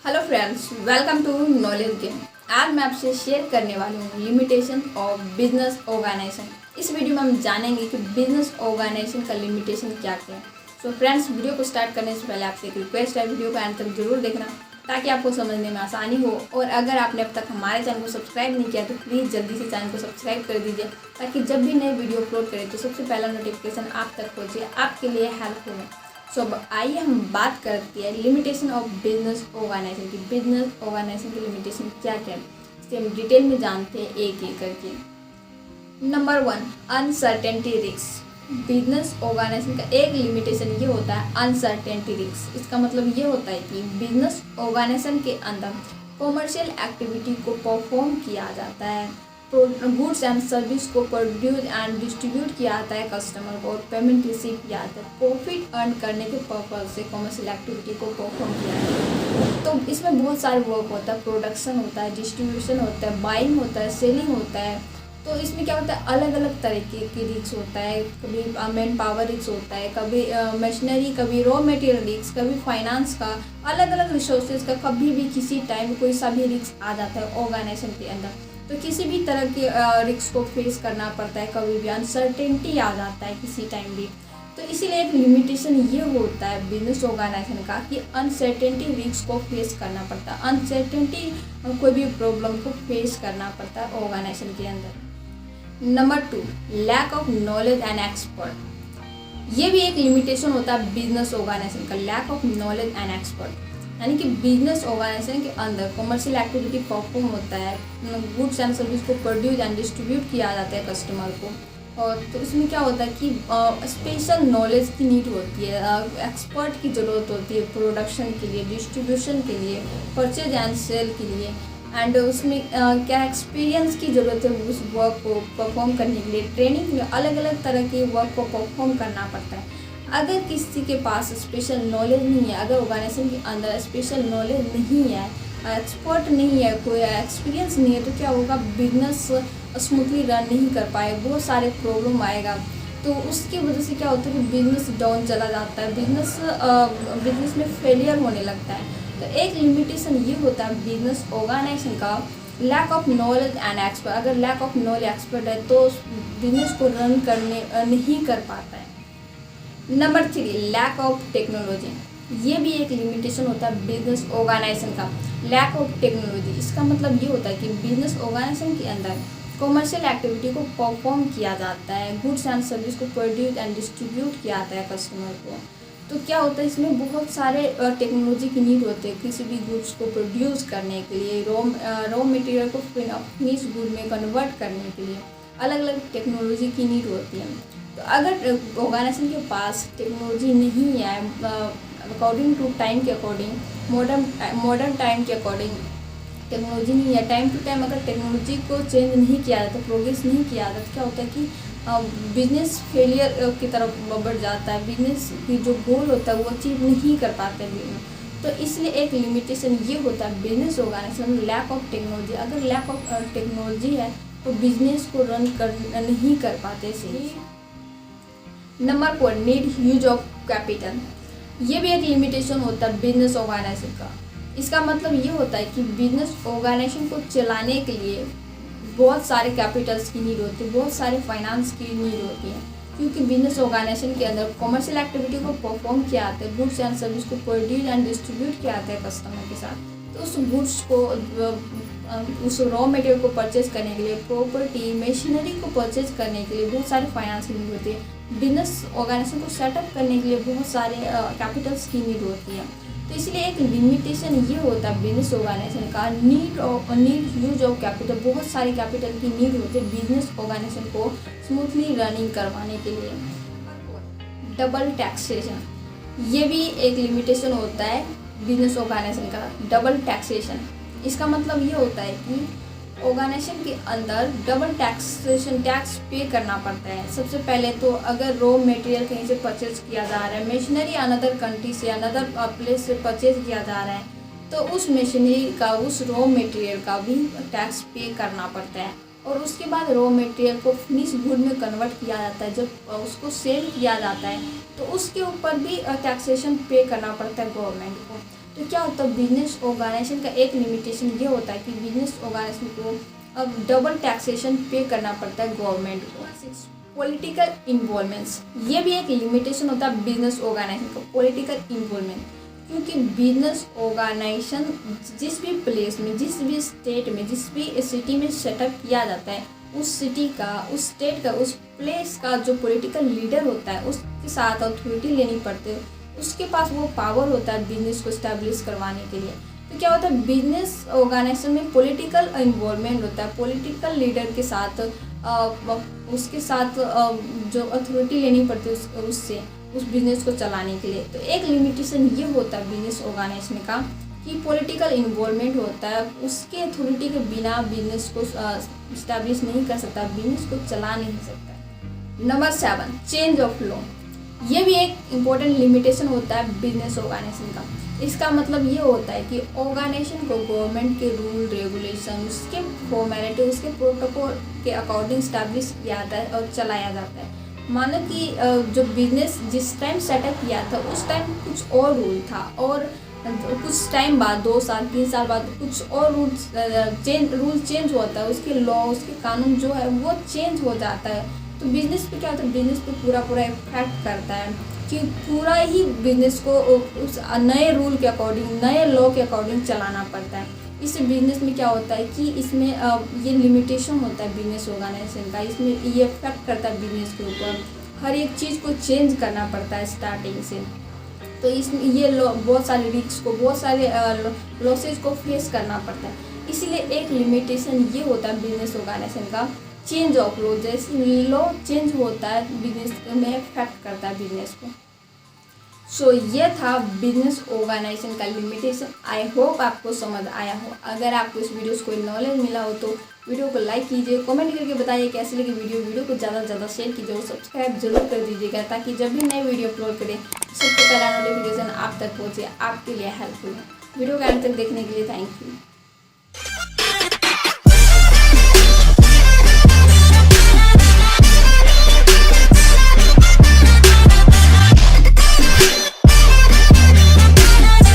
Hello friends, welcome to knowledge game. आज मैं आपसे शेयर करने वाली हूँ लिमिटेशन ऑफ बिजनेस ऑर्गेनाइजेशन। इस वीडियो में हम जानेंगे कि बिजनेस ऑर्गेनाइजेशन का लिमिटेशन क्या क्या है। सो फ्रेंड्स, वीडियो को स्टार्ट करने से पहले आपसे एक रिक्वेस्ट है, वीडियो को अंत तक जरूर देखना ताकि आपको समझने में आसानी हो। और अगर आपने अब तक हमारे चैनल को सब्सक्राइब नहीं किया तो प्लीज़ जल्दी से चैनल को सब्सक्राइब कर दीजिए ताकि जब भी नए वीडियो अपलोड करें तो सबसे पहला नोटिफिकेशन आप तक पहुँचे, आपके लिए हेल्पफुल है। सो आइए हम बात करते हैं लिमिटेशन ऑफ बिजनेस ऑर्गेनाइजेशन की। बिजनेस ऑर्गेनाइजेशन की लिमिटेशन क्या क्या है इसे हम डिटेल में जानते हैं एक एक करके। Number 1, uncertainty risk. Business organisation का एक लिमिटेशन ये होता है अनसर्टेनिटी रिस्क। इसका मतलब ये होता है कि बिजनेस ऑर्गेनाइजेशन के अंदर कॉमर्शियल एक्टिविटी को परफॉर्म किया जाता है, गुड्स एंड सर्विस को प्रोड्यूस एंड डिस्ट्रीब्यूट किया जाता है कस्टमर को, और पेमेंट रिसीव किया जाता है। प्रॉफिट अर्न करने के पर्पज से कमर्शियल एक्टिविटी को परफॉर्म किया जाता है। तो इसमें बहुत सारे वर्क होता है, प्रोडक्शन होता है, डिस्ट्रीब्यूशन होता है, बाइंग होता है, सेलिंग होता है। तो इसमें क्या होता है, अलग अलग तरीके की रिस्क होता है। कभी मैन पावर रिस्क होता है, कभी मशीनरी, कभी रॉ मटेरियल रिस्क, कभी फाइनेंस का, अलग अलग रिसोर्सेज का कभी भी किसी टाइम कोई सा भी रिस्क आ जाता है ऑर्गेनाइजेशन के अंदर। तो किसी भी तरह के रिस्क को फेस करना पड़ता है, कभी भी अनसर्टेनिटी आ जाता है किसी टाइम भी। तो इसीलिए एक लिमिटेशन ये होता है बिजनेस ऑर्गेनाइजेशन का कि अनसर्टेनिटी रिस्क को फेस करना पड़ता है, अनसर्टेनिटी कोई भी प्रॉब्लम को फेस करना पड़ता है ऑर्गेनाइजेशन के अंदर। Number 2, lack of knowledge and expert. ये भी एक लिमिटेशन होता है बिजनेस ऑर्गेनाइजेशन का, lack of knowledge and expert. यानी कि बिजनेस ऑर्गेनाइजेशन के अंदर कमर्शियल एक्टिविटी परफॉर्म होता है, गुड्स एंड सर्विस को प्रोड्यूस एंड डिस्ट्रीब्यूट किया जाता है कस्टमर को। और तो इसमें क्या होता है कि स्पेशल नॉलेज की नीड होती है, एक्सपर्ट की ज़रूरत होती है प्रोडक्शन के लिए, डिस्ट्रीब्यूशन के लिए, परचेज एंड सेल के लिए। एंड उसमें क्या एक्सपीरियंस की ज़रूरत है उस वर्क को परफॉर्म करने के लिए। ट्रेनिंग में अलग अलग तरह के वर्क को परफॉर्म करना पड़ता है। अगर किसी के पास स्पेशल नॉलेज नहीं है, अगर ऑर्गेनाइजेशन के अंदर स्पेशल नॉलेज नहीं है, एक्सपर्ट नहीं है, कोई एक्सपीरियंस नहीं है, तो क्या होगा, बिजनेस स्मूथली रन नहीं कर पाए, बहुत सारे प्रॉब्लम आएगा। तो उसकी वजह से क्या होता है कि बिजनेस डाउन चला जाता है, बिजनेस में फेलियर होने लगता है। तो एक लिमिटेशन ये होता है बिजनेस ऑर्गेनाइजेशन का, lack of knowledge and expert. अगर लैक ऑफ नॉलेज एक्सपर्ट है तो बिजनेस को रन करने नहीं कर पाता है। Number 3, lack of technology. ये भी एक लिमिटेशन होता है बिजनेस ऑर्गेनाइजेशन का, लैक ऑफ टेक्नोलॉजी। इसका मतलब ये होता है कि बिजनेस ऑर्गेनाइजेशन के अंदर कॉमर्शियल एक्टिविटी को परफॉर्म किया जाता है, गुड्स एंड सर्विस को प्रोड्यूस एंड डिस्ट्रीब्यूट किया जाता है कस्टमर को। तो क्या होता है, इसमें बहुत सारे टेक्नोलॉजी की नीड होती है किसी भी गुड्स को प्रोड्यूस करने के लिए, रॉ मटेरियल को फिनिश गुड में कन्वर्ट करने के लिए अलग अलग टेक्नोलॉजी की नीड होती है। तो अगर ऑर्गेनाइजेशन के पास टेक्नोलॉजी नहीं है, अकॉर्डिंग टू टाइम के अकॉर्डिंग, मॉडर्न टाइम के अकॉर्डिंग टेक्नोलॉजी नहीं है, टाइम टू टाइम अगर टेक्नोलॉजी को चेंज नहीं किया जाता, प्रोग्रेस नहीं किया जाता, तो क्या होता है कि बिजनेस फेलियर की तरफ बढ़ जाता है। बिजनेस की जो गोल होता है वो अचीव नहीं कर पाते हैं। तो इसलिए एक लिमिटेशन ये होता है business organisation, lack of technology. अगर लैक ऑफ टेक्नोलॉजी है तो बिजनेस को रन नहीं कर पाते सही। Number 4, need huge of capital. ये भी एक लिमिटेशन होता है बिजनेस ऑर्गेनाइजेशन का। इसका मतलब ये होता है कि बिजनेस ऑर्गेनाइजेशन को चलाने के लिए बहुत सारे कैपिटल्स की नीड होती है, बहुत सारे फाइनेंस की नीड होती है, क्योंकि बिजनेस ऑर्गेनाइजेशन के अंदर कमर्शियल एक्टिविटी को परफॉर्म किया जाता है, गुड्स एंड सर्विस को प्रोड्यूस एंड डिस्ट्रीब्यूट किया जाता है कस्टमर के साथ। तो उस गुड्स को, उस रॉ मटेरियल को परचेज करने के लिए, प्रॉपर्टी मशीनरी को परचेज करने के लिए बहुत सारे फाइनेंस की नीड होती है। बिजनेस ऑर्गेनाइजेशन को सेटअप करने के लिए बहुत सारे कैपिटल्स की नीड होती है। तो इसलिए एक लिमिटेशन ये होता है बिजनेस ऑर्गेनाइजेशन का, नीड ह्यूज ऑफ कैपिटल। बहुत सारे कैपिटल की नीड होती है बिजनेस ऑर्गेनाइजेशन को स्मूथली रनिंग करवाने के लिए। डबल टैक्सेशन, ये भी एक लिमिटेशन होता है बिजनेस ऑर्गेनाइजेशन का, डबल टैक्सेशन। इसका मतलब ये होता है कि ऑर्गेनाइजेशन के अंदर डबल टैक्सेशन, टैक्स पे करना पड़ता है। सबसे पहले तो अगर रॉ मटेरियल कहीं से परचेज किया जा रहा है, मशीनरी अनदर कंट्री से, अनदर प्लेस से परचेज किया जा रहा है, तो उस मशीनरी का, उस रॉ मटेरियल का भी टैक्स पे करना पड़ता है। और उसके बाद रॉ मटेरियल को फिनिश गुड में कन्वर्ट किया जाता है, जब उसको सेल किया जाता है तो उसके ऊपर भी टैक्सेशन पे करना पड़ता है गवर्नमेंट को। तो क्या होता है, बिजनेस ऑर्गेनाइजेशन का एक लिमिटेशन ये होता है कि बिजनेस ऑर्गेनाइजेशन को अब डबल टैक्सेशन पे करना पड़ता है गवर्नमेंट को। पॉलिटिकल इन्वॉल्वमेंट्स, ये भी एक लिमिटेशन होता है बिजनेस ऑर्गेनाइजेशन का, पॉलिटिकल इन्वॉल्वमेंट। क्योंकि बिजनेस ऑर्गेनाइजेशन जिस भी प्लेस में, जिस भी स्टेट में, जिस भी सिटी में सेटअप किया जाता है, उस सिटी का, उस स्टेट का, उस प्लेस का जो पॉलिटिकल लीडर होता है उसके साथ अथॉरिटी लेनी पड़ती है, उसके पास वो पावर होता है बिजनेस को स्टैब्लिश करवाने के लिए। तो क्या होता है, बिजनेस ऑर्गेनाइजेशन में पॉलिटिकल इन्वॉल्वमेंट होता है, पॉलिटिकल लीडर के साथ उसके साथ जो अथॉरिटी लेनी पड़ती है उससे उस बिजनेस को चलाने के लिए। तो एक लिमिटेशन ये होता है बिजनेस ऑर्गेनाइजेशन का कि पॉलिटिकल इन्वॉल्वमेंट होता है, उसके अथॉरिटी के बिना बिजनेस को इस्टेब्लिश नहीं कर सकता, बिजनेस को चला नहीं सकता। Number 7, change of law. ये भी एक इम्पोर्टेंट लिमिटेशन होता है बिजनेस ऑर्गेनाइजेशन का। इसका मतलब ये होता है कि ऑर्गेनाइजेशन को गवर्नमेंट के रूल रेगुलेशन, उसके फॉर्मेलिटी, उसके प्रोटोकॉल के अकॉर्डिंग स्टैब्लिश किया जाता है और चलाया जाता है। मानो कि जो बिजनेस जिस टाइम सेटअप किया था उस टाइम कुछ और रूल था, और कुछ टाइम बाद 2 साल 3 साल बाद कुछ और रूल चेंज होता है, उसके लॉ, उसके कानून जो है वो चेंज हो जाता है। तो बिजनेस पे क्या होता है, बिजनेस पे पूरा इफेक्ट करता है कि पूरा ही बिजनेस को उस नए रूल के अकॉर्डिंग, नए लॉ के अकॉर्डिंग चलाना पड़ता है। इस बिजनेस में क्या होता है कि इसमें ये लिमिटेशन होता है बिजनेस ऑर्गेनाइजेशन का, इसमें ये इफेक्ट करता है बिजनेस के ऊपर, हर एक चीज़ को चेंज करना पड़ता है स्टार्टिंग से। तो इसमें ये बहुत सारे रिस्क को, बहुत सारे लॉसेज को फेस करना पड़ता है। इसीलिए एक लिमिटेशन ये होता है बिजनेस ऑर्गेनाइजेशन का, चेंज ऑफ लॉ। जैसे लॉ चेंज होता है बिजनेस में इफेक्ट करता है बिजनेस को। सो ये था बिजनेस ऑर्गेनाइजेशन का लिमिटेशन। आई होप आपको समझ आया हो। अगर आपको इस वीडियो से कोई नॉलेज मिला हो तो वीडियो को लाइक कीजिए, कमेंट करके बताइए कैसी लगी वीडियो को ज़्यादा से ज़्यादा शेयर कीजिए और सब्सक्राइब जरूर कर दीजिएगा, ताकि जब भी नए वीडियो अपलोड करें सबसे पहला नोटिफिकेशन आप तक पहुँचे, आपके लिए हेल्पफुल है। वीडियो को अंत तक देखने के लिए थैंक यू।